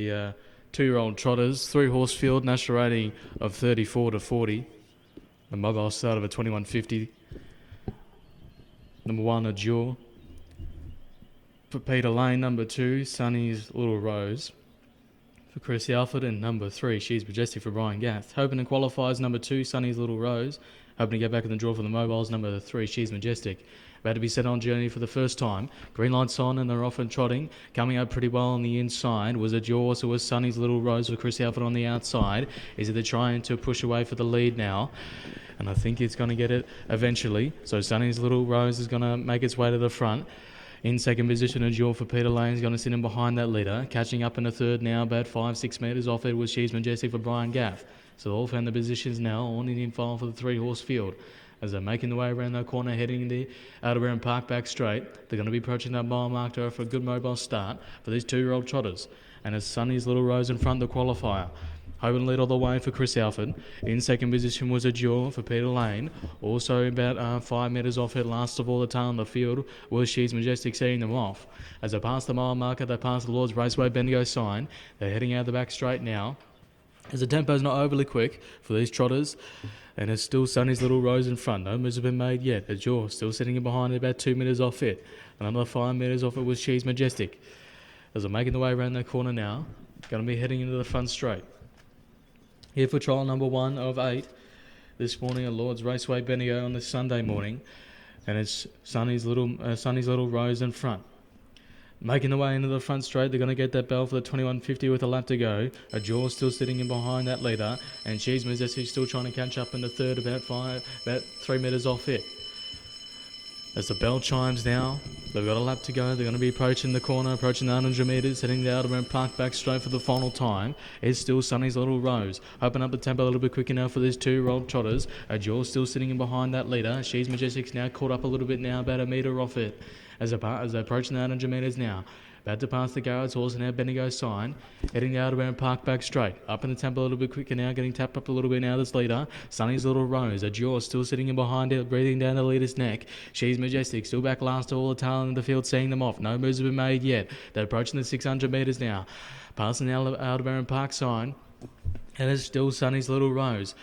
The 2-year-old trotters, 3-horse field, national rating of 34 to 40. The mobile start of a 21.50. Number 1, Adjure. For Peter Lane, number 2, Sunny's Little Rose. For Chris Alford, and number 3, She's Majestic for Brian Gath. Hoping to qualify is number 2, Sunny's Little Rose. Hoping to get back in the draw for the mobiles, number 3, She's Majestic. About to be set on journey for the first time. Green lights on and they're off and trotting. Coming up pretty well on the inside was Adjure, so was Sunny's Little Rose with Chris Alford on the outside. Is it trying to push away for the lead now? And I think it's going to get it eventually. So Sunny's Little Rose is going to make its way to the front. In second position, Adjure for Peter Lane is going to sit in behind that leader. Catching up in the third now, about 5-6 metres off it was She's Majestic for Brian Gaff. So they'll all found the positions now on in file for the 3-horse field. As they're making the way around that corner, heading the Outerbourne Park back straight, they're going to be approaching that mile mark to for a good mobile start for these 2-year-old trotters. And as Sunny's Little Rose in front of the qualifier. Hoping lead all the way for Chris Alford. In second position was Adjure for Peter Lane. Also about 5 metres off it, last of all the tail on the field, was She's Majestic setting them off. As they pass the mile marker, they pass the Lord's Raceway Bendigo sign. They're heading out the back straight now. As the tempo's not overly quick for these trotters, and it's still Sunny's Little Rose in front. No moves have been made yet. Adjure still sitting in behind it, about 2 metres off it. Another 5 metres off it was She's Majestic. As they're making the way around that corner now, going to be heading into the front straight. Here for trial number 1 of 8 this morning at Lord's Raceway Bendigo on this Sunday morning, and it's Sunny's Little Rose in front. Making the way into the front straight, they're going to get that bell for the 21.50 with a lap to go. Adjure still sitting in behind that leader, and She's Majestic still trying to catch up in the third, about 3 metres off it. As the bell chimes now, they've got a lap to go. They're going to be approaching the corner, approaching the 100 metres, heading the Outerbourne Park back straight for the final time. It's still Sunny's Little Rose. Open up the tempo a little bit quicker now for these 2-year-old trotters. Adjure still sitting in behind that leader. She's Majestic's now caught up a little bit now, about a metre off it. As they're approaching the 100 metres now. About to pass the Garrett's horse and now Bendigo sign. Heading the Outerbourne Park back straight. Up in the tempo a little bit quicker now, getting tapped up a little bit now, this leader. Sunny's Little Rose. Adjure still sitting in behind it, breathing down the leader's neck. She's Majestic still back last to all the talent in the field, seeing them off. No moves have been made yet. They're approaching the 600 metres now. Passing the Outerbourne Park sign. And it's still Sunny's Little Rose.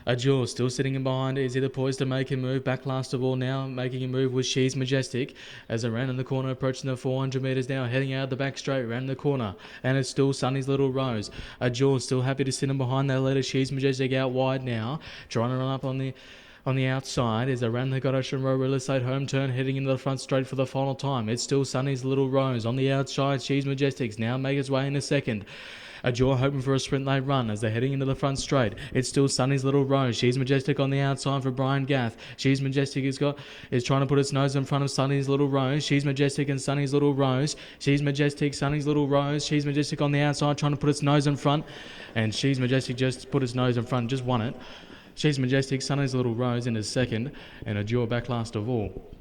Adjure still sitting in behind it, is either poised to make a move. Back last of all now, making a move was She's Majestic. As they ran in the corner, approaching the 400 metres now, heading out the back straight, ran the corner. And it's still Sunny's Little Rose. Adjure still happy to sit in behind that leader. She's Majestic out wide now, trying to run up on the outside as they ran the Ocean Row Real Estate home turn, heading into the front straight for the final time. It's still Sunny's Little Rose. On the outside, She's Majestic's now make its way in a second. Adjure hoping for a sprint late run as they're heading into the front straight. It's still Sunny's Little Rose. She's Majestic on the outside for Brian Gath. She's Majestic is trying to put its nose in front of Sunny's Little Rose. She's Majestic and Sunny's Little Rose. She's Majestic, Sunny's Little Rose. She's Majestic on the outside trying to put its nose in front. And She's Majestic just put its nose in front, just won it. She's Majestic, Sunny's Little Rose in his second, and Adjure back last of all.